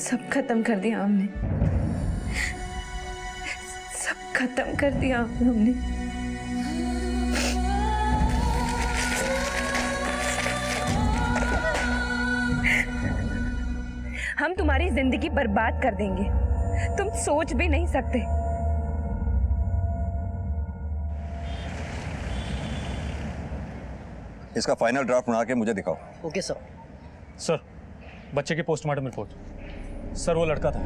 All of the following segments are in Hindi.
सब खत्म कर दिया हमने, सब खत्म कर दिया हमने। हम तुम्हारी जिंदगी बर्बाद कर देंगे, तुम सोच भी नहीं सकते। इसका फाइनल ड्राफ्ट बना के मुझे दिखाओ। Okay sir. सर, बच्चे की पोस्टमार्टम रिपोर्ट। सर, वो लड़का था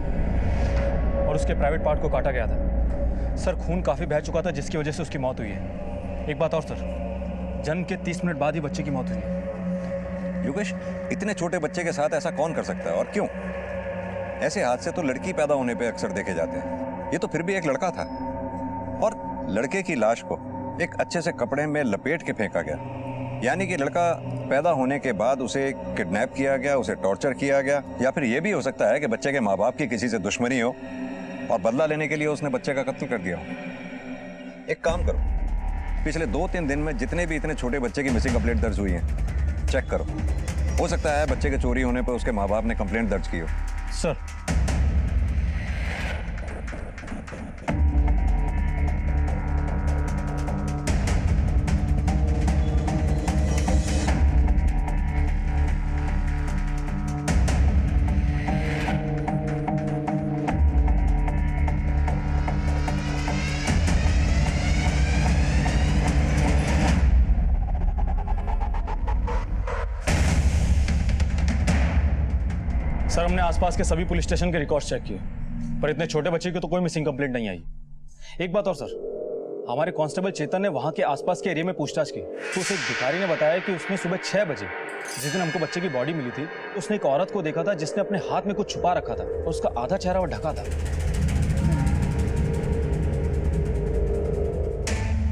और उसके प्राइवेट पार्ट को काटा गया था। सर, खून काफ़ी बह चुका था जिसकी वजह से उसकी मौत हुई है। एक बात और सर, जन्म के 30 मिनट बाद ही बच्चे की मौत हुई है। योगेश, इतने छोटे बच्चे के साथ ऐसा कौन कर सकता है और क्यों? ऐसे हादसे तो लड़की पैदा होने पे अक्सर देखे जाते हैं। ये तो फिर भी एक लड़का था और लड़के की लाश को एक अच्छे से कपड़े में लपेट के फेंका गया। यानी कि लड़का पैदा होने के बाद उसे किडनैप किया गया, उसे टॉर्चर किया गया, या फिर यह भी हो सकता है कि बच्चे के माँ बाप की किसी से दुश्मनी हो और बदला लेने के लिए उसने बच्चे का कत्ल कर दिया हो। एक काम करो, पिछले 2-3 दिन में जितने भी इतने छोटे बच्चे की मिसिंग कंप्लेंट दर्ज हुई है चेक करो। हो सकता है बच्चे के चोरी होने पर उसके माँ बाप ने कंप्लेंट दर्ज की हो। सर, सर, हमने आसपास के सभी पुलिस स्टेशन के रिकॉर्ड्स चेक किए, पर इतने छोटे बच्चे की तो कोई मिसिंग कंप्लेंट नहीं आई। एक बात और सर, हमारे कांस्टेबल चेतन ने वहां के आसपास के एरिया में पूछताछ की तो उसे एक भिखारी ने बताया कि उसने सुबह 6 बजे, जिस दिन हमको बच्चे की बॉडी मिली थी, उसने एक औरत को देखा था जिसने अपने हाथ में कुछ छुपा रखा था और उसका आधा चेहरा वो ढका था।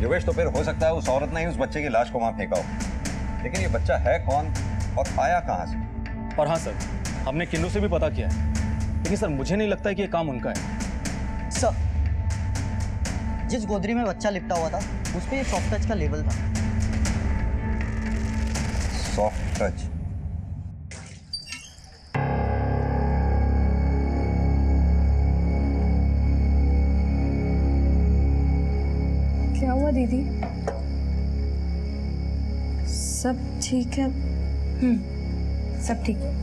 योगेश, तो फिर हो सकता है उस औरत ने ही उस बच्चे की लाश को वहां फेंका हो। लेकिन ये बच्चा है कौन और आया कहां से? और हाँ सर, हमने किन्नू से भी पता किया है, लेकिन सर मुझे नहीं लगता है कि ये काम उनका है। सर, जिस गोदरी में बच्चा लिपटा हुआ था उस पे सॉफ्ट टच का लेबल था। Soft touch? क्या हुआ दीदी? सब ठीक है? सब ठीक है।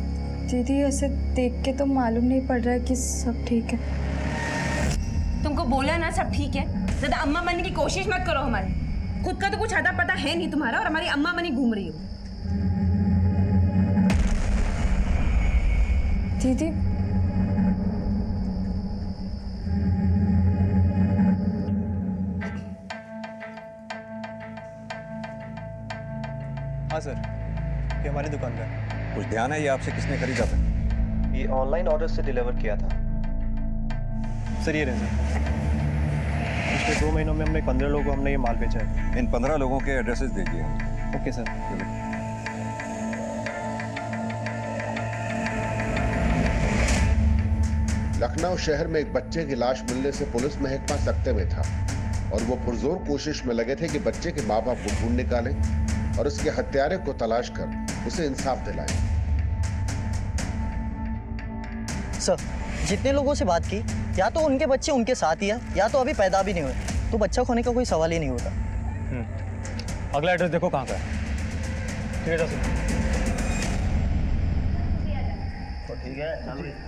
दीदी, ऐसे देख के तो मालूम नहीं पड़ रहा है कि सब ठीक है। तुमको बोला ना सब ठीक है। ज्यादा अम्मा बनने की कोशिश मत करो हमारे। खुद का तो कुछ अता पता है नहीं तुम्हारा और हमारी अम्मा बनी घूम रही हो। दीदी, हाँ सर, ये हमारी दुकान का है। कुछ ध्यान है ये आपसे किसने खरीदा था? ये ऑनलाइन ऑर्डर से डिलीवर किया था सर। ये रहे सर, पिछले 2 महीनों में हमने 15 लोगों को हमने ये माल बेचा है। इन 15 लोगों के एड्रेसेस दीजिए। Okay sir. लखनऊ शहर में एक बच्चे की लाश मिलने से पुलिस महकमा सख्ते में था और वो पुरजोर कोशिश में लगे थे कि बच्चे के माँ बाप को ढूंढ निकालें और उसके हत्यारे को तलाश कर उसे इंसाफ दिलाएं। सर, जितने लोगों से बात की, या तो उनके बच्चे उनके साथ ही है या तो अभी पैदा भी नहीं हुए, तो बच्चा खोने का कोई सवाल ही नहीं होता। अगला एड्रेस देखो कहाँ का है। ठीक है सर। तो ठीक है।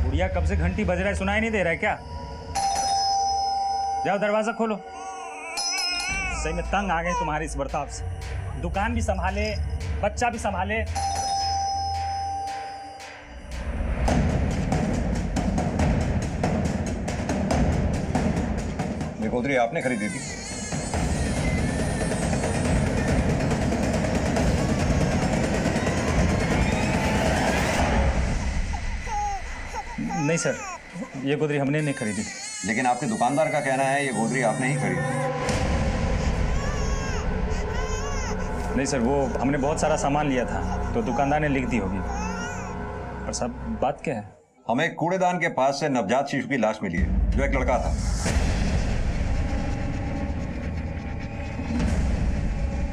बुढ़िया कब से घंटी बज रहा है, सुनाई नहीं दे रहा है क्या? जाओ दरवाजा खोलो। सही में तंग आ गए तुम्हारे इस बर्ताव से। दुकान भी संभाले, बच्चा भी संभाले। ये गोदरी आपने खरीदी थी? नहीं सर, ये गोदरी हमने नहीं खरीदी। लेकिन आपके दुकानदार का कहना है ये गोदरी आपने ही खरीदी। नहीं सर, वो हमने बहुत सारा सामान लिया था तो दुकानदार ने लिख दी होगी। और सब बात क्या है? हमें एक कूड़ेदान के पास से नवजात शिशु की लाश मिली है, जो एक लड़का था।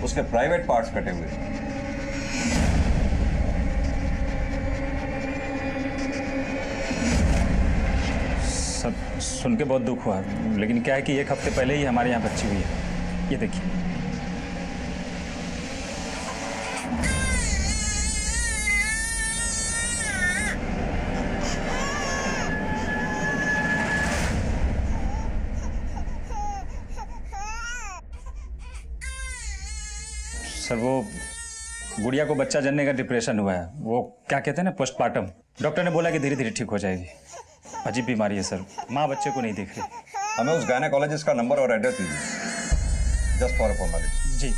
उसके प्राइवेट पार्ट्स कटे हुए हैं। सब सुन के बहुत दुख हुआ, लेकिन क्या है कि 1 हफ्ते पहले ही हमारे यहाँ बच्ची हुई है। ये देखिए। सर वो गुड़िया को बच्चा जनने का डिप्रेशन हुआ है, वो क्या कहते हैं ना, पोस्टमार्टम। डॉक्टर ने बोला कि धीरे धीरे ठीक हो जाएगी। अजीब बीमारी है सर, माँ बच्चे को नहीं देख रही। हमें उस गायनेकोलॉजिस्ट का नंबर और एड्रेस दीजिए, जस्ट फॉर अ फॉर्मेलिटी। जी।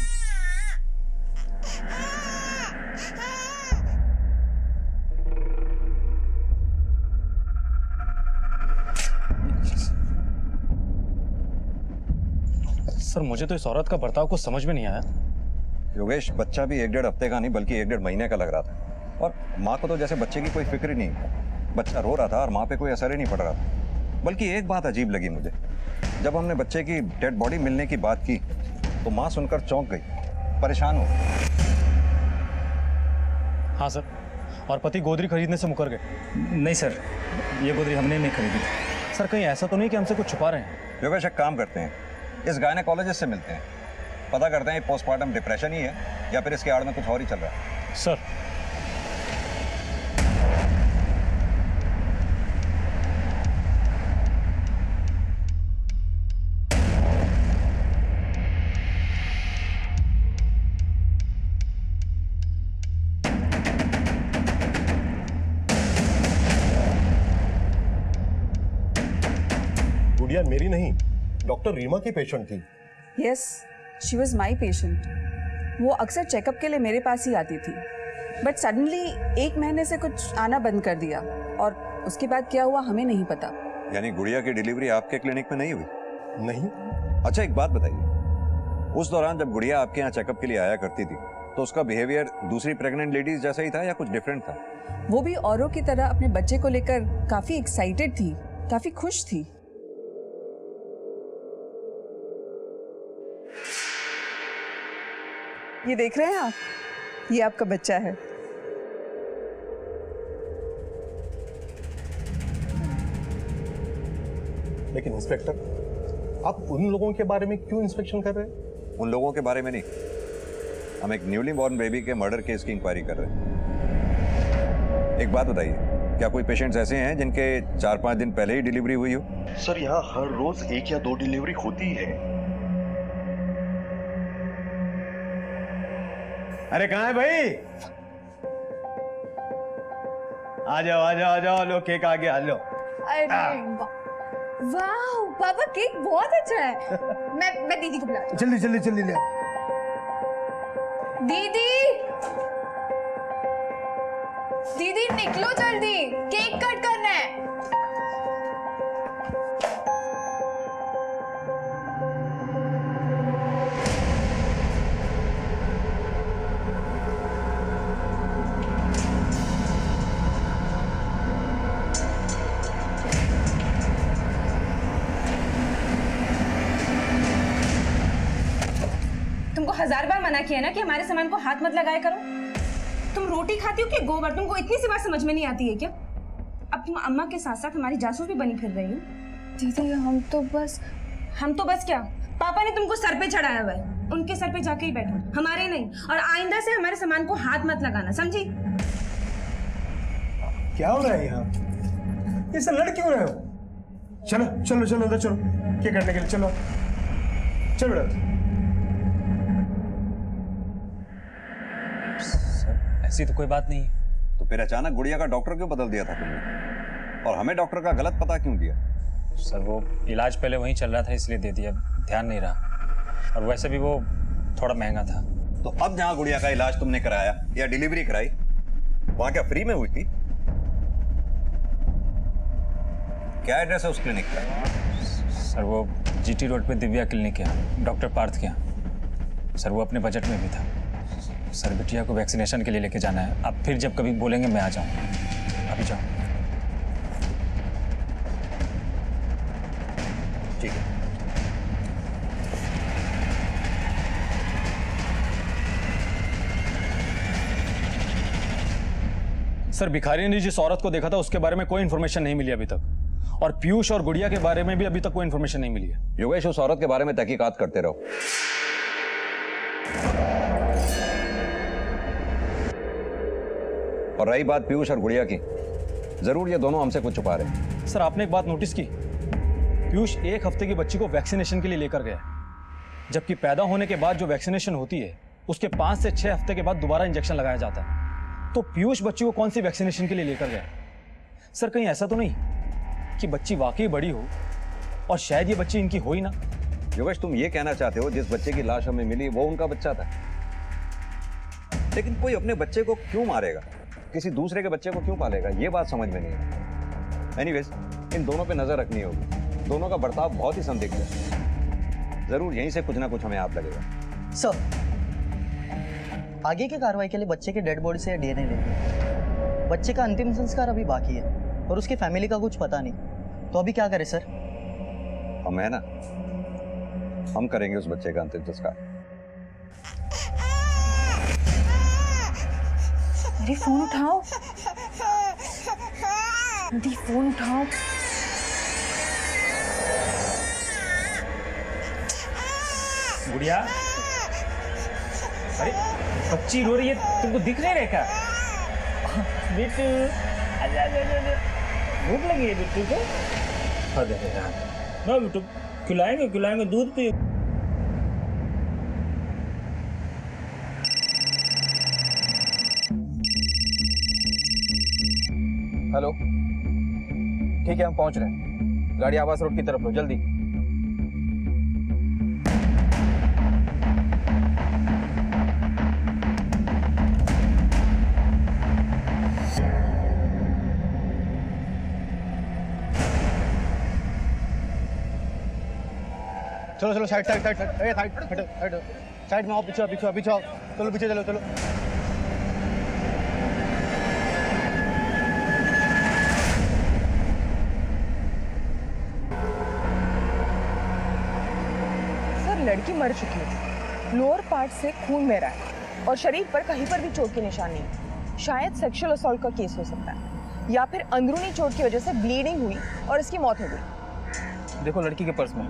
सर मुझे तो इस औरत का बर्ताव कुछ समझ में नहीं आया। योगेश, बच्चा भी 1-1.5 हफ्ते का नहीं बल्कि 1-1.5 महीने का लग रहा था, और माँ को तो जैसे बच्चे की कोई फिक्र ही नहीं। बच्चा रो रहा था और माँ पे कोई असर ही नहीं पड़ रहा था। बल्कि एक बात अजीब लगी मुझे, जब हमने बच्चे की डेड बॉडी मिलने की बात की तो माँ सुनकर चौंक गई, परेशान हो गई। हाँ सर, और पति गोदरी खरीदने से मुकर गए। नहीं सर, ये गोदरी हमने नहीं खरीदी। सर कहीं ऐसा तो नहीं कि हमसे कुछ छुपा रहे हैं? योगेश, एक काम करते हैं, इस गायनेकोलॉजिस्ट से मिलते हैं, पता करते हैं पोस्टमार्टम डिप्रेशन ही है या फिर इसके आड़ में कुछ और ही चल रहा है। सर गुड़िया मेरी नहीं, डॉक्टर रीमा की पेशेंट थी। Yes, she was my patient. वो अक्सर चेकअप के लिए मेरे पास ही आती थी, बट सडनली 1 महीने से कुछ आना बंद कर दिया, और उसके बाद क्या हुआ हमें नहीं पता। यानी गुड़िया की डिलीवरी आपके क्लिनिक में नहीं हुई? नहीं। अच्छा एक बात बताइए, उस दौरान जब गुड़िया आपके यहाँ चेकअप के लिए आया करती थी तो उसका बिहेवियर दूसरी प्रेग्नेंट लेडीज जैसा ही था या कुछ डिफरेंट था? वो भी औरों की तरह अपने बच्चे को लेकर काफी एक्साइटेड थी, काफी खुश थी। ये देख रहे हैं आप, ये आपका बच्चा है। लेकिन इंस्पेक्टर, आप उन लोगों के बारे में क्यों इंस्पेक्शन कर रहे हैं? उन लोगों के बारे में नहीं, हम एक न्यूली बॉर्न बेबी के मर्डर केस की इंक्वायरी कर रहे हैं। एक बात बताइए, क्या कोई पेशेंट्स ऐसे हैं जिनके 4-5 दिन पहले ही डिलीवरी हुई हो? सर, यहाँ हर रोज 1 या 2 डिलीवरी होती है। अरे कहाँ है भाई? आ जाओ आ जाओ आ जाओ, लो केक आ गया, लो। अरे वाह पापा, केक बहुत अच्छा है। मैं दीदी को बुलाती हूँ। जल्दी जल्दी जल्दी ले। दीदी दीदी निकलो जल्दी, केक कट करना है। तुमको 1000 बार मना किया ना कि हमारे सामान को हाथ मत लगाया करो। तुम रोटी खाती हो कि गोबर? तुमको इतनी सी बात समझ में नहीं आती है क्या? अब तुम अम्मा के साथ साथ हमारी जासूस भी बनी फिर रही हो। दीदी हम तो बस क्या, पापा ने तुमको सर पे चढ़ाया हुआ है, उनके सर पे जाके ही बैठो, हमारे नहीं। और आइंदा से हमारे सामान को हाथ मत लगाना, समझी? क्या हो रहा है यहाँ? इससे लड़ क्यों रहे हो? चलो चलो चलो अंदर चलो, क्या करने के लिए? चलो चलो बेटा। ऐसी तो कोई बात नहीं है। तो फिर अचानक गुड़िया का डॉक्टर क्यों बदल दिया था तुमने, और हमें डॉक्टर का गलत पता क्यों दिया? सर वो इलाज पहले वहीं चल रहा था इसलिए दे दिया, ध्यान नहीं रहा, और वैसे भी वो थोड़ा महंगा था। तो अब जहाँ गुड़िया का इलाज तुमने कराया या डिलीवरी कराई, वहाँ क्या फ्री में हुई थी? क्या एड्रेस है उस क्लिनिक का? सर वो जीटी रोड पे दिव्या क्लिनिक है, डॉक्टर पार्थ के यहाँ। सर वो अपने बजट में भी था। सर बिटिया को वैक्सीनेशन के लिए लेके जाना है, आप फिर जब कभी बोलेंगे मैं आ जाऊँ। अभी जाओ। ठीक है सर, भिखारी ने जिस औरत को देखा था उसके बारे में कोई इन्फॉर्मेशन नहीं मिली अभी तक, और पीयूष और गुड़िया के बारे में भी अभी तक कोई इन्फॉर्मेशन नहीं मिली है। योगेश, उस औरत के बारे में तहकीकात करते रहो। और रही बात पीयूष और गुड़िया की, जरूर ये दोनों हमसे कुछ छुपा रहे हैं। सर, आपने एक बात नोटिस की, पीयूष 1 हफ्ते की बच्ची को वैक्सीनेशन के लिए लेकर गया, जबकि पैदा होने के बाद जो वैक्सीनेशन होती है उसके 5 से 6 हफ्ते के बाद दोबारा इंजेक्शन लगाया जाता है। तो पीयूष बच्ची को कौन सी वैक्सीनेशन के लिए लेकर गया? सर, कहीं ऐसा तो नहीं कि बच्ची वाकई बड़ी हो और शायद ये बच्ची इनकी हो ही ना? योगेश, तुम ये कहना चाहते हो जिस बच्चे की लाश हमें मिली वो उनका बच्चा था? लेकिन कोई अपने बच्चे को क्यों मारेगा, किसी दूसरे के बच्चे को क्यों पालेगा, ये बात समझ में नहीं है। एनीवेज, इन दोनों पे नजर रखनी होगी। दोनों का बर्ताव बहुत ही संदिग्ध है। जरूर यहीं से कुछ ना कुछ हमें याद लगेगा। सर, आगे की कार्रवाई के लिए बच्चे के डेड बॉडी से डीएनए लेंगे। बच्चे का अंतिम संस्कार अभी बाकी है और उसकी फैमिली का कुछ पता नहीं, तो अभी क्या करें सर? हम है ना, हम करेंगे उस बच्चे का अंतिम संस्कार। अरे फोन उठाओ, अरे फोन उठाओ। गुड़िया, अरे बच्ची रो रही है, तुमको दिख नहीं रहा क्या? बिट्टू, आजा आजा आजा, भूख लगी है बिट्टू को? अरे यार, ना बिट्टू, खिलाएंगे खिलाएंगे, दूध पी। हेलो, ठीक है, हम पहुंच रहे हैं। गाड़ी आवास रोड की तरफ लो, जल्दी। चलो चलो, side side side side, side हटो हटो, साइड में आओ, पीछे पीछे पीछे आओ, चलो पीछे चलो चलो। सर, लड़की मर चुकी है, लोअर पार्ट से खून बह रहा है और शरीर पर कहीं पर भी चोट की निशान नहीं। शायद सेक्सुअल असॉल्ट का केस हो सकता है या फिर अंदरूनी चोट की वजह से ब्लीडिंग हुई और इसकी मौत हो गई। देखो लड़की के पर्स में,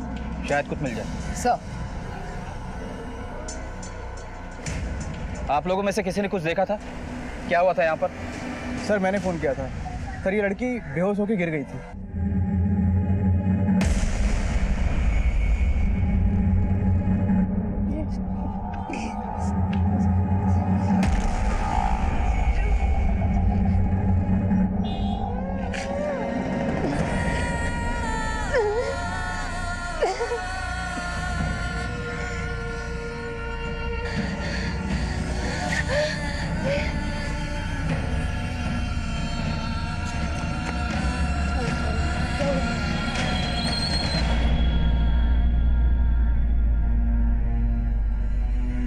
शायद कुछ मिल जाए। सर, आप लोगों में से किसी ने कुछ देखा था? क्या हुआ था यहाँ पर? सर, मैंने फ़ोन किया था। सर, ये लड़की बेहोश होकर गिर गई थी।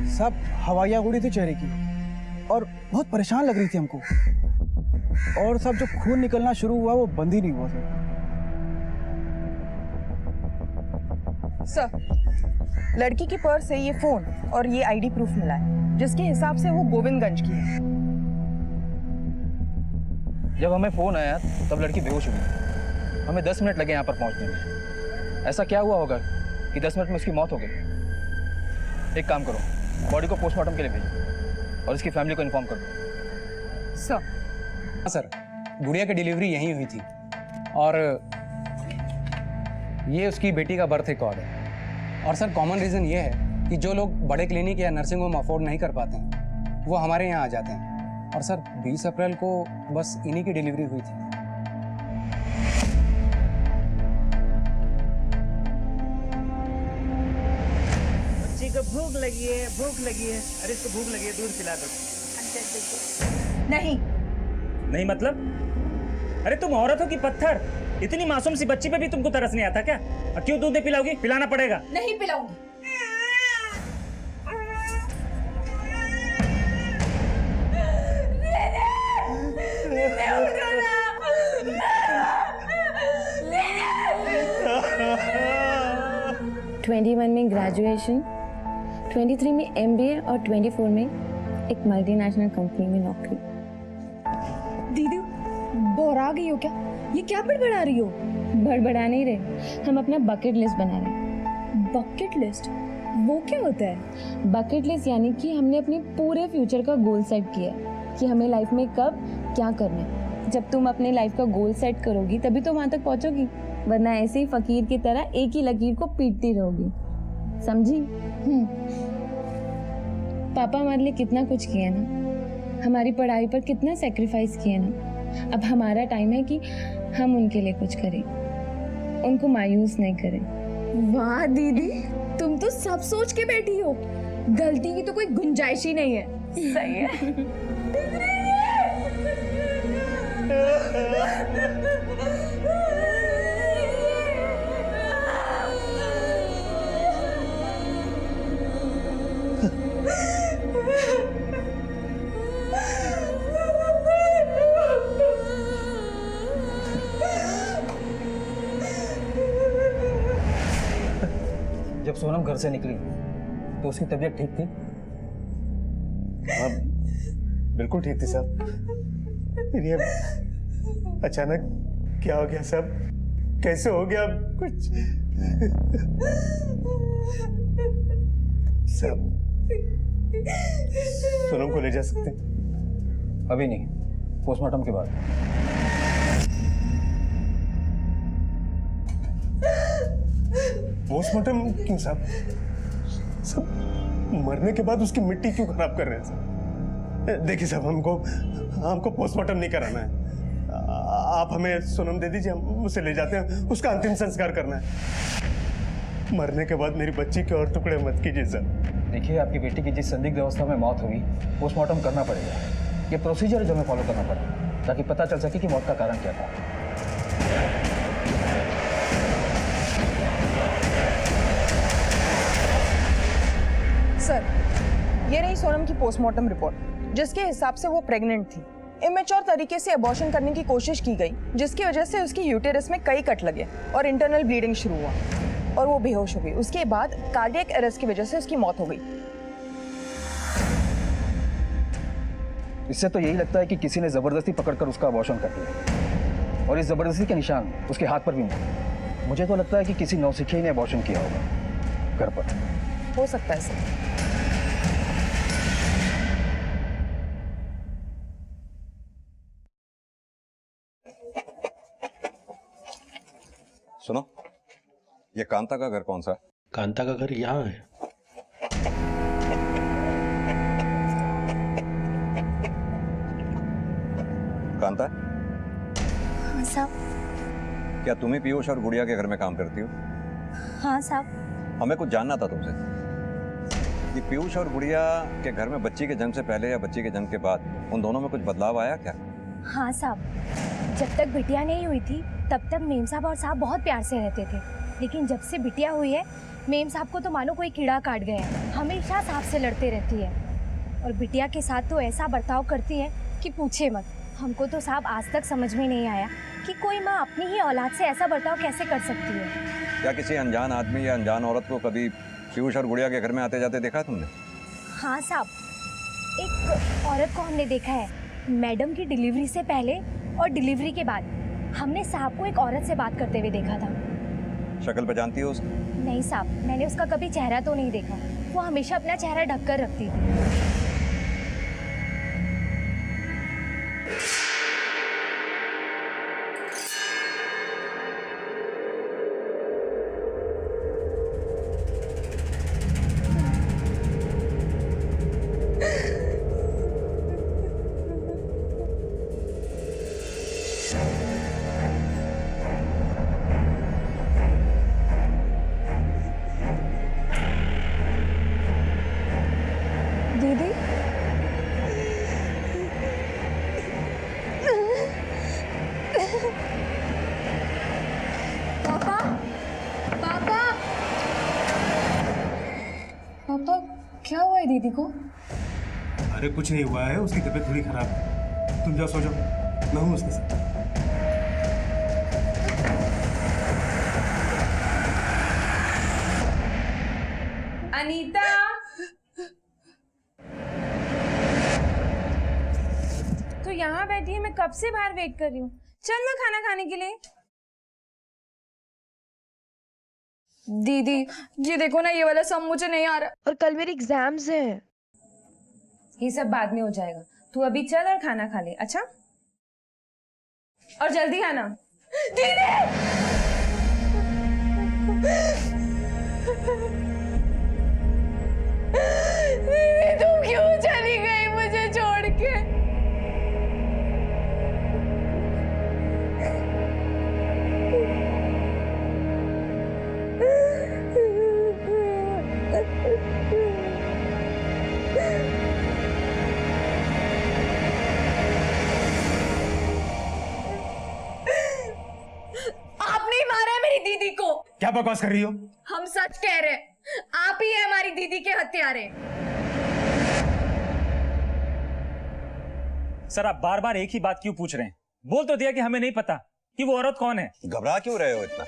सब हवाइयाँ उड़ी थी चेहरे की और बहुत परेशान लग रही थी हमको, और सब जो खून निकलना शुरू हुआ वो बंद ही नहीं हुआ सर, लड़की की पर्स से ये फोन और ये आईडी प्रूफ मिला है, जिसके हिसाब से वो गोविंदगंज की है। जब हमें फ़ोन आया तब लड़की बेहोश हुई थी। हमें 10 मिनट लगे यहाँ पर पहुँचने में। ऐसा क्या हुआ होगा कि 10 मिनट में उसकी मौत हो गई? एक काम करो, बॉडी को पोस्टमार्टम के लिए भेजो और इसकी फैमिली को इन्फॉर्म कर दो। सर, सर, गुड़िया की डिलीवरी यहीं हुई थी और ये उसकी बेटी का बर्थ रिकॉर्ड है। और सर, कॉमन रीज़न ये है कि जो लोग बड़े क्लिनिक या नर्सिंग होम अफोर्ड नहीं कर पाते हैं वो हमारे यहाँ आ जाते हैं। और सर, 20 अप्रैल को बस इन्हीं की डिलीवरी हुई थी। बच्ची को भूख लगी है, भूख लगी है। अरे इसको भूख लगी है, दूध पिला दो। नहीं। नहीं मतलब? अरे तुम औरत हो कि पत्थर? इतनी मासूम सी बच्ची पे भी तुमको तरस नहीं आता क्या? और क्यों दूध नहीं पिलाओगी? पिलाना पड़ेगा। नहीं पिलाऊंगी। 21 में ग्रेजुएशन, 23 में MBA और 24 में एक मल्टीनेशनल कंपनी में नौकरी। दीदी बोरा गई हो क्या? ये क्या बड़बड़ा रही हो? बड़बड़ा नहीं रहे, हम अपना बकेट लिस्ट बना रहे हैं। बकेट लिस्ट वो क्या होता है? बकेट लिस्ट यानी कि हमने अपने पूरे फ्यूचर का गोल सेट किया है कि हमें लाइफ में कब क्या करना है। जब तुम अपने लाइफ का गोल सेट करोगी तभी तो वहाँ तक पहुँचोगी, वरना ऐसे ही फकीर की तरह एक ही लकीर को पीटती रहोगी, समझी? पापा हमारे लिए कितना कुछ किया ना, हमारी पढ़ाई पर कितना सेक्रीफाइस किया ना। अब हमारा टाइम है कि हम उनके लिए कुछ करें, उनको मायूस नहीं करें। वाह दीदी, तुम तो सब सोच के बैठी हो, गलती की तो कोई गुंजाइश ही नहीं है। सही है। जब सोनम घर से निकली तो उसकी तबीयत ठीक थी? हाँ, बिल्कुल ठीक थी साहब। फिर ये अचानक क्या हो गया साहब? कैसे हो गया कुछ? साहब सोनम को ले जा सकते हैं? अभी नहीं, पोस्टमार्टम के बाद। पोस्टमार्टम क्यों साहब? सब मरने के बाद उसकी मिट्टी क्यों खराब कर रहे हैं साहब? देखिए साहब, हमको पोस्टमार्टम नहीं कराना है। आप हमें सोनम दे दीजिए, हम उसे ले जाते हैं, उसका अंतिम संस्कार करना है। मरने के बाद मेरी बच्ची के और टुकड़े मत कीजिए सर। देखिए, आपकी बेटी की जिस संदिग्ध अवस्था में मौत हुई, पोस्टमार्टम करना पड़ेगा। ये प्रोसीजर जो हमें फॉलो करना पड़ेगा ताकि पता चल सके कि मौत का कारण क्या था। सर, ये रही सोनम की पोस्टमार्टम रिपोर्ट, जिसके हिसाब से वो प्रेग्नेंट थी। इमेच्योर तरीके से अबॉर्शन करने की कोशिश की गई, जिसकी वजह से उसकी यूटेरस में कई कट लगे और इंटरनल ब्लीडिंग शुरू हुआ और वो बेहोश हो गई। उसके बाद कार्डियक अरेस्ट की वजह से उसकी मौत हो गई। इससे तो यही लगता है कि किसी ने जबरदस्ती पकड़कर उसका अबॉर्शन कर दिया और इस जबरदस्ती के निशान उसके हाथ पर भी मिले। मुझे तो लगता है कि किसी नौसिखिया ने अबॉर्शन किया होगा घर पर। हो सकता है सर। सुनो, ये कांता का घर कौन सा है? कांता का घर यहाँ है। कांता, हाँ साहब। क्या तुम ही पीयूष और गुड़िया के घर में काम करती हो? हाँ साहब। हमें कुछ जानना था तुमसे कि पीयूष और गुड़िया के घर में बच्ची के जन्म से पहले या बच्ची के जन्म के बाद उन दोनों में कुछ बदलाव आया क्या? हाँ साहब, जब तक बिटिया नहीं हुई थी तब तक मेम साहब और साहब बहुत प्यार से रहते थे, लेकिन जब से बिटिया हुई है मेम साहब को तो मानो कोई कीड़ा काट गया है। हमेशा साहब से लड़ते रहती है और बिटिया के साथ तो ऐसा बर्ताव करती है कि पूछे मत। हमको तो साहब आज तक समझ में नहीं आया कि कोई माँ अपनी ही औलाद से ऐसा बर्ताव कैसे कर सकती है। क्या किसी अनजान आदमी या अनजान औरत को कभी पीयूष और गुड़िया के घर में आते जाते देखा तुमने? हाँ साहब, एक औरत को हमने देखा है, मैडम की डिलीवरी से पहले और डिलीवरी के बाद। हमने साहब को एक औरत से बात करते हुए देखा था। शक्ल पहचानती हो उसकी? नहीं साहब, मैंने उसका कभी चेहरा तो नहीं देखा। वो हमेशा अपना चेहरा ढककर रखती थी। दीदी, पापा, पापा, पापा, क्या हुआ है दीदी को? अरे कुछ नहीं हुआ है, उसकी तबीयत थोड़ी खराब है। तुम जाओ सो जाओ, मैं हूँ उसके साथ। अनीता, तो यहाँ बैठी है, मैं कब से बाहर वेट कर रही हूँ। चल ना खाना खाने के लिए। दीदी ये देखो ना, ये वाला सम मुझे नहीं आ रहा और कल मेरे एग्जाम्स हैं। ये सब बाद में हो जाएगा, तू अभी चल और खाना खा ले। अच्छा, और जल्दी आना। दीदी तुम क्यों चली गई मुझे छोड़ के? आपने ही मारा है मेरी दीदी को। क्या बकवास कर रही हो? हम सच कह रहे हैं, आप ही है हमारी दीदी के हत्यारे। सर आप बार बार एक ही बात क्यों पूछ रहे हैं? बोल तो दिया कि हमें नहीं पता कि वो औरत कौन है। घबरा क्यों रहे हो इतना?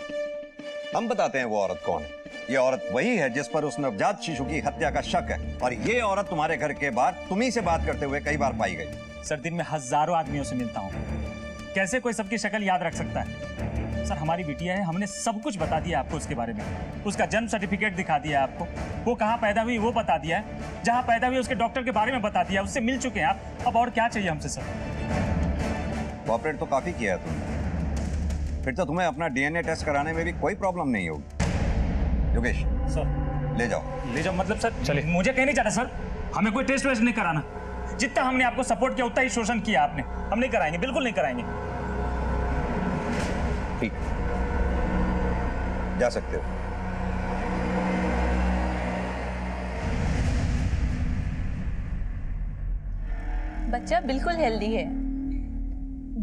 हम बताते हैं वो औरत कौन है। ये औरत वही है जिस पर उस नवजात शिशु की हत्या का शक है, और ये औरत तुम्हारे घर के बाहर तुम्ही से बात करते हुए कई बार पाई गई। सर दिन में हजारों आदमियों से मिलता हूँ, कैसे कोई सबकी शक्ल याद रख सकता है? सर हमारी बिटिया है, हमने सब कुछ बता दिया आपको उसके बारे में। उसका जन्म सर्टिफिकेट दिखा दिया आपको, वो कहाँ पैदा हुई वो बता दिया है, जहाँ पैदा हुई उसके डॉक्टर के बारे में बता दिया, उससे मिल चुके हैं आप। अब और क्या चाहिए हमसे सर? कोऑपरेट तो काफी किया है तुमने, फिर तो तुम्हें अपना डीएनए टेस्ट कराने में भी कोई प्रॉब्लम नहीं होगी। योगेश सर ले जाओ। ले जाओ मतलब सर? चलिए, मुझे कहीं नहीं जाना सर, हमें कोई टेस्ट वेस्ट नहीं कराना। जितना हमने आपको सपोर्ट किया उतना ही शोषण किया आपने। हम नहीं कराएंगे, बिल्कुल नहीं कराएंगे। ठीक, जा सकते हो। बच्चा बिल्कुल हेल्दी है।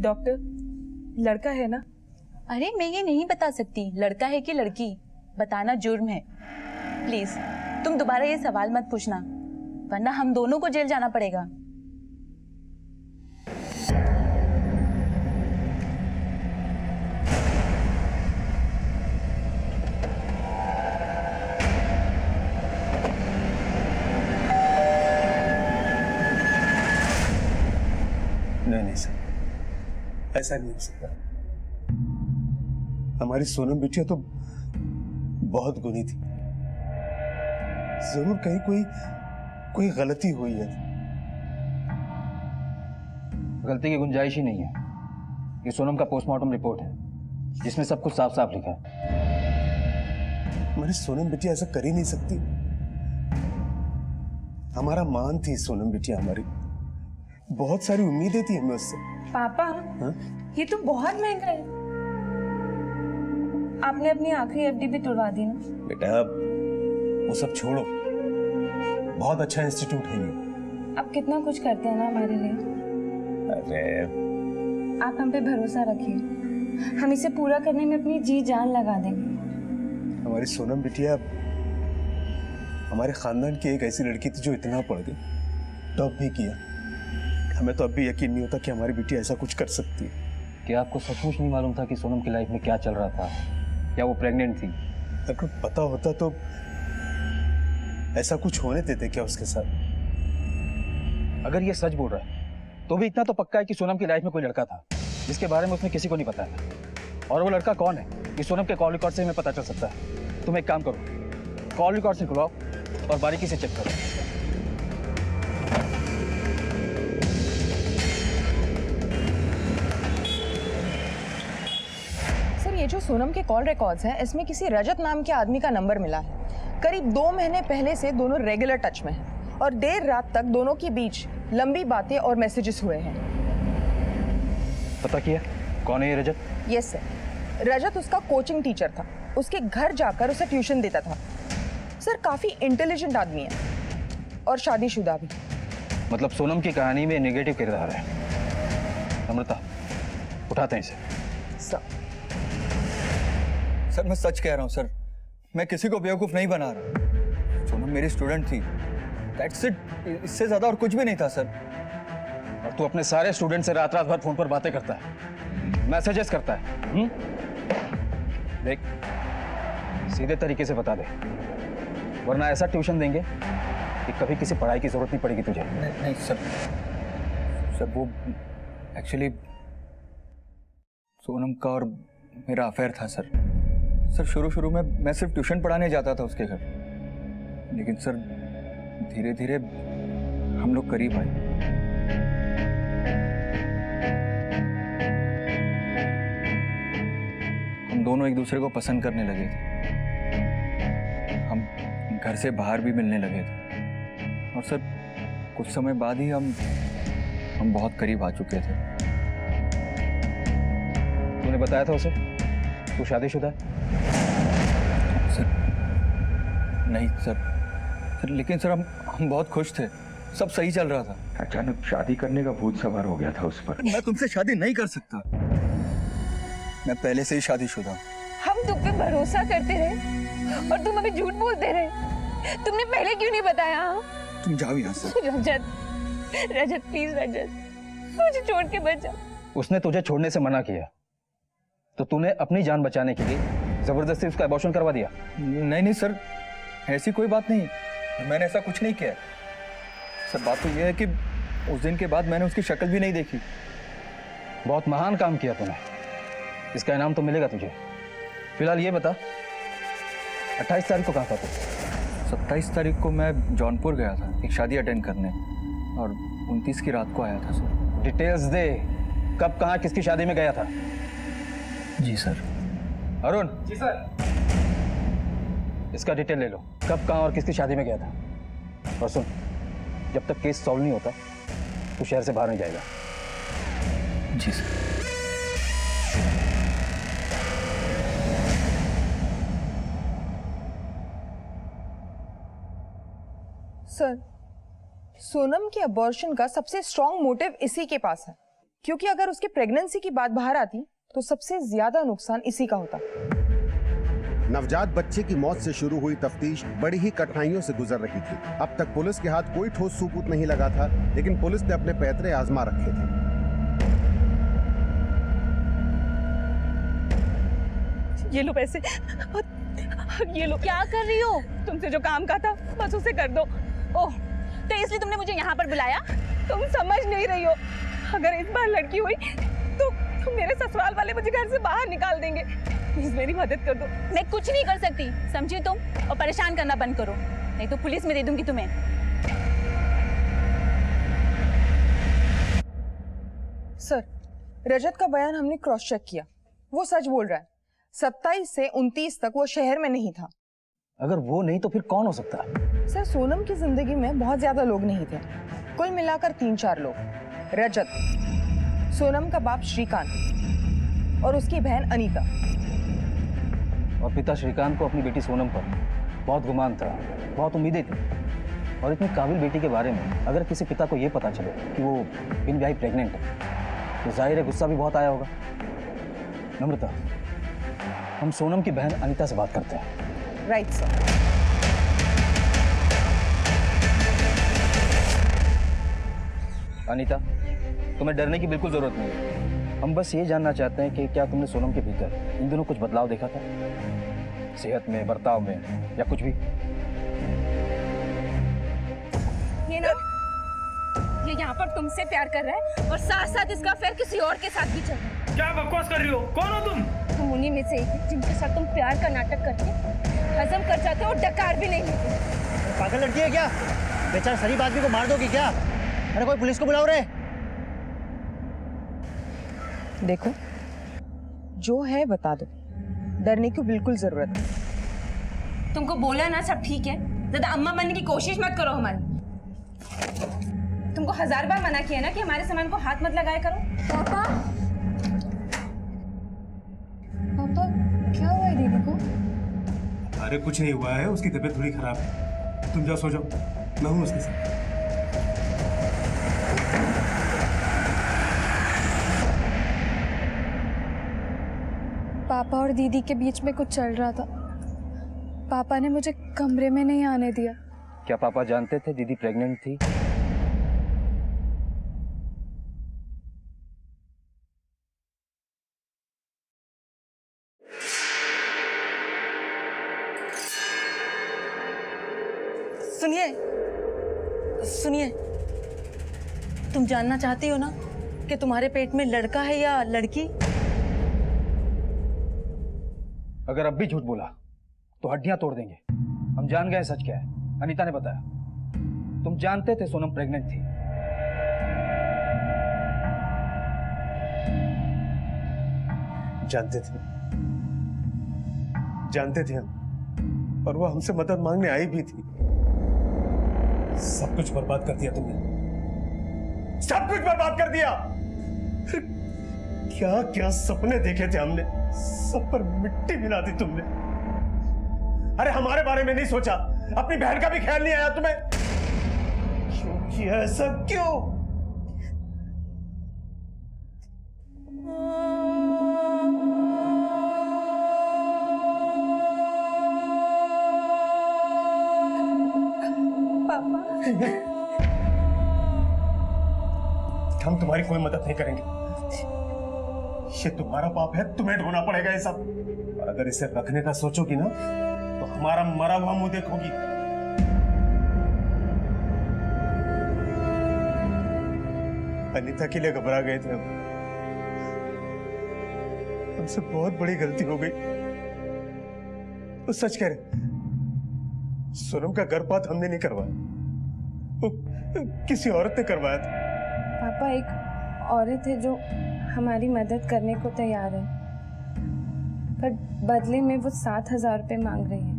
डॉक्टर, लड़का है ना? अरे मैं ये नहीं बता सकती लड़का है कि लड़की, बताना जुर्म है। प्लीज तुम दोबारा ये सवाल मत पूछना, वरना हम दोनों को जेल जाना पड़ेगा। नहीं सर, ऐसा नहीं हो सकता। हमारी सोनम बिटिया तो बहुत गुणी थी, जरूर कहीं कोई गलती हुई है। गलती की गुंजाइश ही नहीं है। ये सोनम का पोस्टमार्टम रिपोर्ट है जिसमें सब कुछ साफ साफ लिखा है। हमारी सोनम बिटिया ऐसा कर ही नहीं सकती। हमारा मान थी सोनम बिटिया, हमारी बहुत सारी उम्मीदें थी हमें उससे। पापा हाँ? ये तो बहुत महंगा है। आपने अपनी आखिरी एफडी भी तुड़वा दी ना। बेटा वो सब छोड़ो, बहुत अच्छा इंस्टीट्यूट है ये। आप कितना कुछ करते हैं ना हमारे लिए। अरे आप हम पे भरोसा रखिए, हम इसे पूरा करने में अपनी जी जान लगा देंगे। हमारी सोनम बिटिया हमारे खानदान की एक ऐसी लड़की थी जो इतना पढ़ गई, टॉप भी किया। हमें तो अब भी यकीन नहीं होता कि हमारी बिटिया ऐसा कुछ कर सकती है। क्या आपको सचमुच नहीं मालूम था कि सोनम की लाइफ में क्या चल रहा था? क्या वो प्रेग्नेंट थी? अगर पता होता तो ऐसा कुछ होने देते क्या उसके साथ? अगर ये सच बोल रहा है तो भी इतना तो पक्का है कि सोनम की लाइफ में कोई लड़का था जिसके बारे में उसने किसी को नहीं बताया। और वो लड़का कौन है ये सोनम के कॉल रिकॉर्ड से हमें पता चल सकता है। तुम एक काम करो, कॉल रिकॉर्ड से खुलवाओ और बारीकी से चेक करो। सर ये जो सोनम के कॉल रिकॉर्ड्स हैं, इसमें किसी रजत नाम के आदमी का नंबर मिला है। करीब 2 महीने पहले से दोनों रेगुलर टच में हैं और देर रात तक दोनों के बीच लंबी बातें और मैसेजेस हुए हैं। पता किया कौन है ये रजत? यस सर, रजत उसका कोचिंग टीचर था, उसके घर जाकर उसे ट्यूशन देता था। सर काफी इंटेलिजेंट आदमी है और शादीशुदा भी। मतलब सोनम की कहानी में नेगेटिव किरदार है। अमृता उठाते हैं इसे। सर मैं सच कह रहा हूँ सर, मैं किसी को बेवकूफ़ नहीं बना रहा। सोनम मेरी स्टूडेंट थी, दैट्स इट, इससे ज़्यादा और कुछ भी नहीं था सर। और तू अपने सारे स्टूडेंट से रात रात भर फोन पर बातें करता है, मैसेजेस करता है। देख सीधे तरीके से बता दे, वरना ऐसा ट्यूशन देंगे कि कभी किसी पढ़ाई की जरूरत नहीं पड़ेगी तुझे। नहीं सर, सर वो एक्चुअली सोनम का और मेरा अफेयर था सर। सर शुरू में मैं सिर्फ ट्यूशन पढ़ाने जाता था उसके घर, लेकिन सर धीरे धीरे हम लोग करीब आए। हम दोनों एक दूसरे को पसंद करने लगे थे, हम घर से बाहर भी मिलने लगे थे, और सर कुछ समय बाद ही हम बहुत करीब आ चुके थे। तूने बताया था उसे तू शादीशुदा है? सर नहीं सर, लेकिन सर हम बहुत खुश थे, सब सही चल रहा था। अचानक शादी करने का भूत सवार हो गया था उस पर। मैं तुमसे शादी नहीं कर सकता, मैं पहले से ही शादीशुदा हूँ। हम तुम पे भरोसा करते रहे और तुम अभी झूठ बोलते रहे। तुमने पहले क्यों नहीं बताया? तुम जाओ यहाँ से। रजत प्लीज रजत, मुझे छोड़ के मत जाओ। उसने तुझे छोड़ने से मना किया तो तूने अपनी जान बचाने के लिए जबरदस्ती उसका अबॉर्शन करवा दिया? नहीं सर, ऐसी कोई बात नहीं, मैंने ऐसा कुछ नहीं किया। सर बात तो यह है कि उस दिन के बाद मैंने उसकी शक्ल भी नहीं देखी। बहुत महान काम किया तूने, इसका इनाम तो मिलेगा तुझे। फिलहाल ये बता 28 तारीख को कहाँ था तू? 27 तारीख को मैं जौनपुर गया था एक शादी अटेंड करने, और 29 की रात को आया था सर। डिटेल्स दे, कब कहाँ किसकी शादी में गया था? जी सर। अरुण। जी सर। इसका डिटेल ले लो, कब कहाँ और किसकी शादी में गया था। और सुन, जब तक केस सॉल्व नहीं होता तो शहर से बाहर नहीं जाएगा। जी सर। सर, सोनम के अबॉर्शन का सबसे स्ट्रॉन्ग मोटिव इसी के पास है, क्योंकि अगर उसकी प्रेगनेंसी की बात बाहर आती तो सबसे ज्यादा नुकसान इसी का होता। नवजात बच्चे की मौत से शुरू हुई तफ्तीश बड़ी ही कठिनाइयों से गुजर रही थी। अब तक पुलिस के हाथ कोई ठोस सबूत नहीं लगा था, लेकिन पुलिस ने अपने पैतरे आजमा रखे थे। ये लो पैसे, ये लो। क्या कर रही हो? तुमसे जो काम का था बस उसे कर दो। ओह, तो इसलिए तुमने मुझे यहाँ पर बुलाया? तुम समझ नहीं रही हो, अगर इस बार लड़की हुई तो मेरे ससुराल वाले मुझे घर से बाहर निकाल देंगे। प्लीज मेरी मदद कर दो। मैं कुछ नहीं कर सकती, समझी तुम? और परेशान करना बंद करो, नहीं तो पुलिस में दे दूंगी तुम्हें। सर, रजत का बयान हमने क्रॉस चेक किया, वो सच बोल रहा है। 27 से 29 तक वो शहर में नहीं था। अगर वो नहीं तो फिर कौन हो सकता है? सर, सोनम की जिंदगी में बहुत ज्यादा लोग नहीं थे, कुल मिलाकर 3-4 लोग। रजत, सोनम का बाप श्रीकांत और उसकी बहन अनीता। और पिता श्रीकांत को अपनी बेटी सोनम पर बहुत गुमान था, बहुत उम्मीदें थी, और इतनी काबिल बेटी के बारे में अगर किसी पिता को यह पता चले कि वो बिन ब्याही प्रेग्नेंट है तो जाहिर है गुस्सा भी बहुत आया होगा। नम्रता, हम सोनम की बहन अनीता से बात करते हैं। Right sir. अनीता, तुम्हें डरने की बिल्कुल जरूरत नहीं है। हम बस ये जानना चाहते हैं कि क्या तुमने सोनम के भीतर इन दिनों कुछ बदलाव देखा था, सेहत में, बर्ताव में, या कुछ भी? ये ना, ये यहाँ पर तुमसे प्यार कर रहा है और साथ साथ इसका अफेयर किसी और के साथ भी चल रहा है। क्या बकवास कर रही हो? कौन हो तुम? तुम उन्हीं में से एक हो जिनके साथ तुम प्यार का नाटक करके हजम कर जाते हो और डकार भी नहीं लेते। पागल लड़की है क्या? बेचारा शरीफ आदमी को मार दोगी क्या? अरे कोई पुलिस को बुलाओ रे। देखो, जो है बता दो, डरने की बिल्कुल जरूरत नहीं। तुमको बोला ना सब ठीक है, ज्यादा अम्मा बनने की कोशिश मत करो हमारी। तुमको 1000 बार मना किया ना कि हमारे सामान को हाथ मत लगाया करो। पापा, पापा क्या हुआ है दीदी को? अरे कुछ नहीं हुआ है, उसकी तबीयत थोड़ी खराब है। तुम जाओ सो जाओ, मैं हूँ उसके साथ। पापा और दीदी के बीच में कुछ चल रहा था। पापा ने मुझे कमरे में नहीं आने दिया। क्या पापा जानते थे दीदी प्रेग्नेंट थी? सुनिए सुनिए, तुम जानना चाहती हो ना कि तुम्हारे पेट में लड़का है या लड़की? अगर अब भी झूठ बोला तो हड्डियां तोड़ देंगे। हम जान गए सच क्या है। अनीता ने बताया। तुम जानते थे सोनम प्रेग्नेंट थी। जानते थे हम, और वो हमसे मदद मांगने आई भी थी। सब कुछ बर्बाद कर दिया तुमने, सब कुछ बर्बाद कर दिया। क्या क्या सपने देखे थे हमने, सब पर मिट्टी मिला दी तुमने। अरे हमारे बारे में नहीं सोचा, अपनी बहन का भी ख्याल नहीं आया तुम्हें। क्यों किया ऐसा, क्यों? हम तुम्हारी कोई मदद नहीं करेंगे। ये तुम्हारा पाप है, तुम्हें ढोना पड़ेगा ये सब। और अगर इसे रखने का सोचोगी ना तो हमारा मरा हुआ मुंह देखोगी। अनीता के लिए घबरा गए थे हम। हमसे बहुत बड़ी गलती हो गई। तो सच कह रहे, सोनम का गर्भपात हमने नहीं करवाया, वो किसी औरत ने करवाया था। पापा, एक औरत है जो हमारी मदद करने को तैयार है, पर बदले में वो 7,000 रुपये मांग रही है।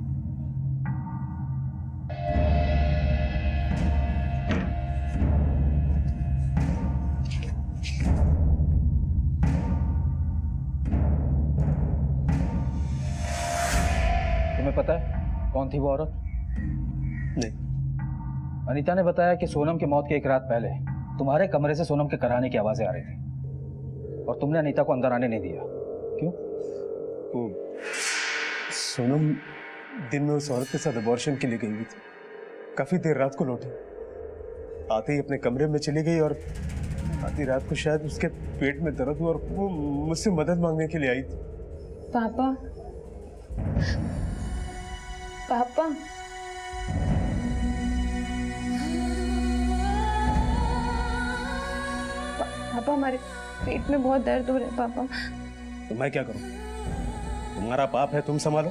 तुम्हें पता है कौन थी वो औरत? नहीं। अनीता ने बताया कि सोनम की मौत के एक रात पहले तुम्हारे कमरे से सोनम के कराने की आवाजें आ रही थी और तुमने अनीता को अंदर आने नहीं दिया। क्यों? सोनम दिन में उस औरत के साथ अबॉर्शन के लिए गई हुई थी। काफी देर रात को लौटी, आते ही अपने कमरे में चली गई और आधी रात को शायद उसके पेट में दर्द हुआ और वो मुझसे मदद मांगने के लिए आई थी। पापा, पापा, पापा, हमारे पेट में बहुत दर्द हो रहा है पापा। तो मैं क्या करूं? तुम्हारा पाप है, तुम संभालो।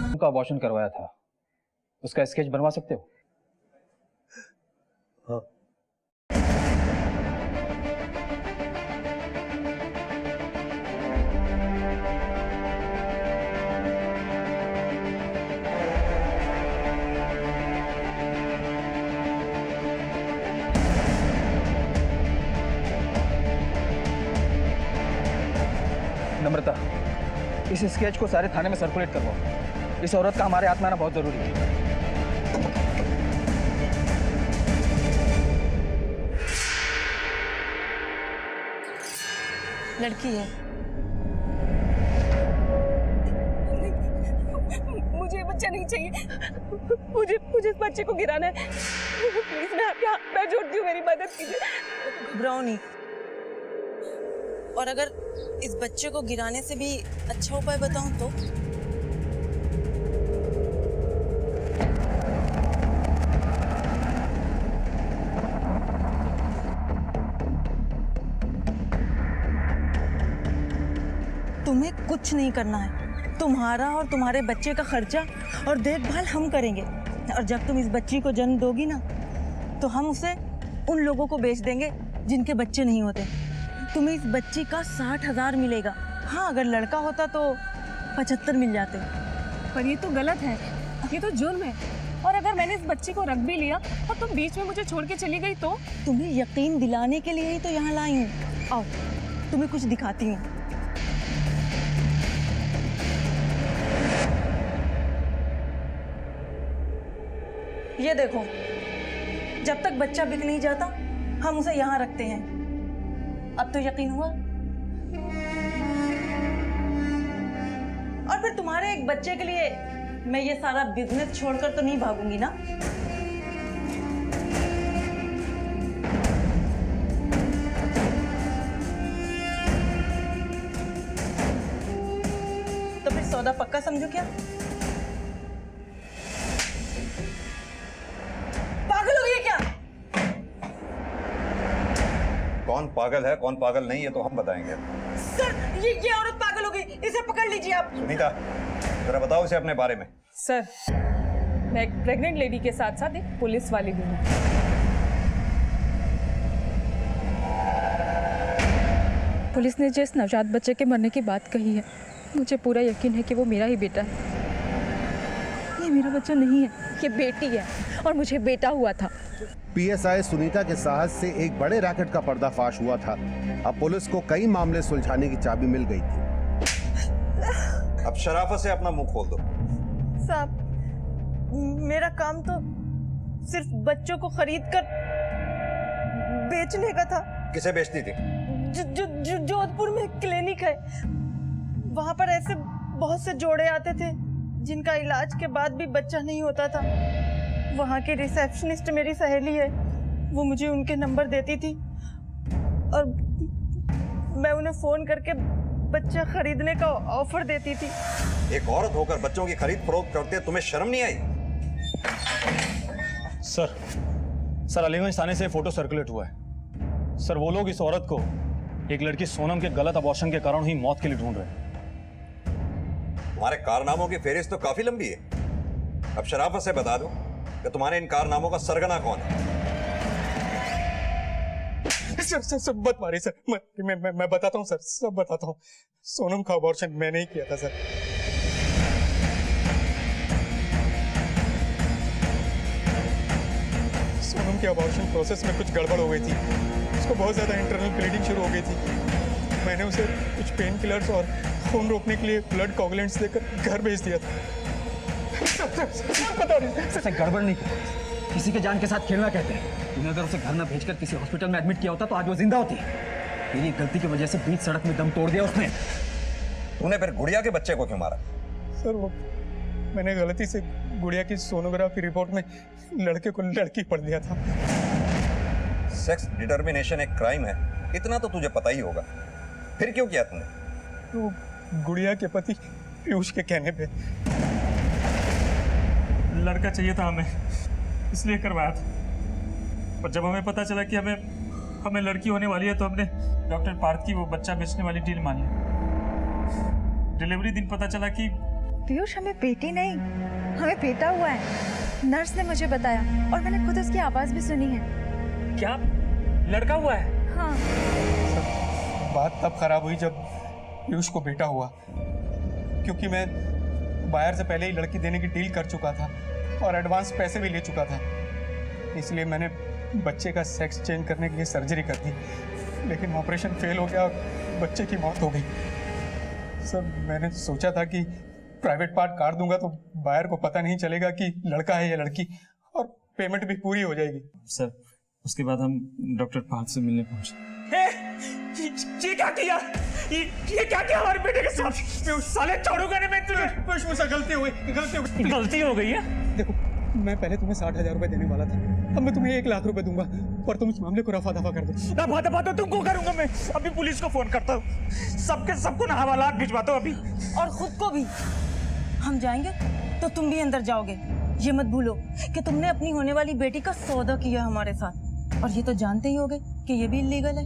उनका अबॉर्शन करवाया था, उसका स्केच बनवा सकते हो? हाँ। नम्रता, इस स्केच को सारे थाने में सर्कुलेट करवाओ। इस औरत का हमारे हाथ में आना बहुत जरूरी है। लड़की है। मुझे बच्चा नहीं चाहिए, मुझे इस बच्चे को गिराना है। प्लीज, मैं आपके हाथ पैर जोड़ती हूँ, मेरी मदद कीजिए। घबराओ नहीं। और अगर इस बच्चे को गिराने से भी अच्छा उपाय बताऊं तो? तुम्हें कुछ नहीं करना है। तुम्हारा और तुम्हारे बच्चे का खर्चा और देखभाल हम करेंगे। और जब तुम इस बच्ची को जन्म दोगी ना, तो हम उसे उन लोगों को बेच देंगे जिनके बच्चे नहीं होते। तुम्हें इस बच्ची का 60,000 मिलेगा। हाँ, अगर लड़का होता तो 75 मिल जाते। पर ये तो गलत है, ये तो जुर्म है। और अगर मैंने इस बच्ची को रख भी लिया और तुम बीच में मुझे छोड़ के चली गई तो? तुम्हें यकीन दिलाने के लिए ही तो यहाँ लाई हूँ। आओ, तुम्हें कुछ दिखाती हूँ। ये देखो, जब तक बच्चा बिक नहीं जाता हम उसे यहाँ रखते हैं। अब तो यकीन हुआ? और फिर तुम्हारे एक बच्चे के लिए मैं ये सारा बिजनेस छोड़कर तो नहीं भागूंगी ना। तो फिर सौदा पक्का समझो क्या? कौन पागल है कौन पागल नहीं ये तो हम बताएंगे। सर ये औरत पागल हो गई, इसे पकड़ लीजिए आप। सुनीता जरा बताओ इसे अपने बारे में। सर मैं एक प्रेग्नेंट लेडी के साथ साथ एक पुलिस वाली भी हूँ। पुलिस ने जिस नवजात बच्चे के मरने की बात कही है, मुझे पूरा यकीन है कि वो मेरा ही बेटा है। ये मेरा बच्चा नहीं है, ये बेटी है और मुझे बेटा हुआ था। पीएसआई सुनीता के साहस से एक बड़े रैकेट का पर्दाफाश हुआ था। अब पुलिस को कई मामले सुलझाने की चाबी मिल गई थी। अब शराफत से अपना मुंह खोल दो। साहब मेरा काम तो सिर्फ बच्चों को खरीद कर बेचने का था। किसे बेचती थी? जोधपुर में क्लिनिक है, वहां पर ऐसे बहुत से जोड़े आते थे जिनका इलाज के बाद भी बच्चा नहीं होता था। वहाँ की रिसेप्शनिस्ट मेरी सहेली है, वो मुझे उनके नंबर देती थी और मैं उन्हें फोन करके बच्चा खरीदने का ऑफर देती थी। एक औरत होकर बच्चों की खरीद फरोख्त करते तुम्हें शर्म नहीं आई? सर अलीगंज थाने से फोटो सर्कुलेट हुआ है। सर वो लोग इस औरत को एक लड़की सोनम के गलत अबॉर्शन के कारण ही मौत के लिए ढूंढ रहे हैं। तुम्हारे कारनामों की फेहरिस्त तो काफी लंबी है। अब शराफत से बता दो कि तुम्हारे इन कारनामों का सरगना कौन है? सर मत मारिए सर, मैं बताता हूँ सर, सब बताता हूँ। सोनम का अबॉर्शन मैंने ही किया था सर। सोनम के अबॉर्शन प्रोसेस में कुछ गड़बड़ हो गई थी, उसको बहुत ज्यादा इंटरनल ब्लीडिंग शुरू हो गई थी। मैंने उसे कुछ पेन किलर्स और खून रोकने के लिए ब्लड कोगुलेंट्स देकर घर भेज दिया था। सर गड़बड़ नहीं की, किसी के जान के साथ खेलना कहते हैं। तूने अगर उसे घर न भेजकर किसी हॉस्पिटल में एडमिट किया होता तो आज वो जिंदा होती। तेरी गलती की वजह से बीच सड़क में दम तोड़ दिया उसने। तूने फिर गुड़िया के बच्चे को क्यों मारा? सर वो मैंने गलती से गुड़िया की सोनोग्राफी रिपोर्ट में लड़के को लड़की पढ़ दिया था। सेक्स डिटर्मिनेशन एक क्राइम है, इतना तो तुझे पता ही होगा, फिर क्यों किया तुमने? तो गुड़िया के पति पीयूष के कहने पे लड़का चाहिए था हमें, इसलिए करवाया था। पर जब हमें पता चला कि हमें लड़की होने वाली है तो हमने डॉक्टर पार्थ की वो बच्चा बेचने वाली डील मान ली। डिलीवरी दिन पता चला कि पीयूष हमें बेटी नहीं, हमें बेटा हुआ है। नर्स ने मुझे बताया और मैंने खुद उसकी आवाज भी सुनी है। क्या लड़का हुआ है? हाँ। बात तब खराब हुई जब पीयूष को बेटा हुआ, क्योंकि मैं बाहर से पहले ही लड़की देने की डील कर चुका था और एडवांस पैसे भी ले चुका था। इसलिए मैंने बच्चे का सेक्स चेंज करने के लिए सर्जरी कर दी, लेकिन ऑपरेशन फेल हो गया और बच्चे की मौत हो गई। सर मैंने सोचा था कि प्राइवेट पार्ट काट दूंगा तो बाहर को पता नहीं चलेगा कि लड़का है या लड़की, और पेमेंट भी पूरी हो जाएगी। सर उसके बाद हम डॉक्टर पार्थ से मिलने पहुंचे। ये क्या किया? ये क्या किया हमारे बेटे के साथ? साले छोड़ूंगा नहीं मैं तुम्हें। पुष्प मुझसे गलती हो गई है। देखो मैं पहले तुम्हें 60,000 रुपए देने वाला था, अब मैं तुम्हें 1 लाख रुपए दूंगा, पर तुम इस मामले को रफा दफा कर दो। रफा दफा तो तुमको करूंगा मैं। अभी पुलिस को फोन करता हूँ, सबको ना हवालात भिजवाता हूँ अभी, और खुद को भी। हम जाएंगे तो तुम भी अंदर जाओगे। ये मत भूलो कि तुमने अपनी होने वाली बेटी का सौदा किया हमारे साथ, और ये तो जानते ही होगे कि ये भी इलीगल है।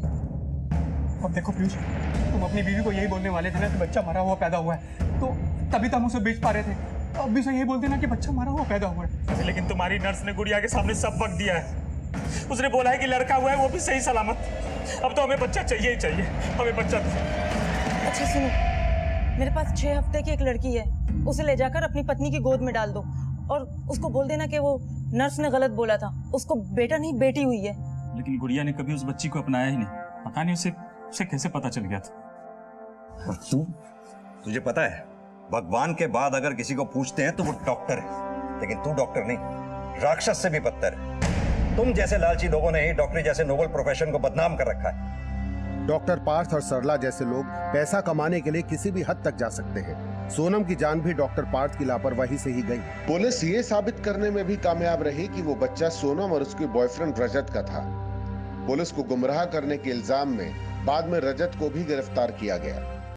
अब देखो पीयूष, तुम अपनी बीवी को यही बोलने वाले थे ना कि बच्चा मरा हुआ पैदा हुआ है, तो तभी तो हम उसे बेच पा रहे थे। अब भी यही बोल देना कि बच्चा मरा हुआ पैदा हुआ है। लेकिन तुम्हारी नर्स ने गुड़िया के सामने सब वक्त दिया है। उसने बोला है कि लड़का हुआ है, वो भी सही सलामत। अब तो हमें बच्चा चाहिए ही चाहिए, हमें बच्चा। अच्छा सुनो, मेरे पास 6 हफ्ते की एक लड़की है, उसे ले जाकर अपनी पत्नी की गोद में डाल दो और उसको बोल देना कि वो नर्स ने गलत बोला था, उसको बेटा नहीं बेटी हुई है। लेकिन गुड़िया ने कभी उस बच्ची को अपनाया ही नहीं, पता नहीं उसे कैसे पता चल गया था। और तुझे पता है भगवान के बाद अगर किसी को पूछते हैं तो वो डॉक्टर है, लेकिन तू डॉक्टर नहीं, राक्षस से भी बदतर है। तुम जैसे लालची लोगों ने ही डॉक्टरी जैसे नोबल प्रोफेशन को बदनाम कर रखा है। डॉक्टर पार्थ और सरला जैसे लोग पैसा कमाने के लिए किसी भी हद तक जा सकते हैं। सोनम की जान भी डॉक्टर पार्थ की लापरवाही से ही गई। पुलिस ये साबित करने में भी कामयाब रही कि वो बच्चा सोनम और उसके बॉयफ्रेंड रजत का था। पुलिस को गुमराह करने के इल्जाम में बाद में रजत को भी गिरफ्तार किया गया।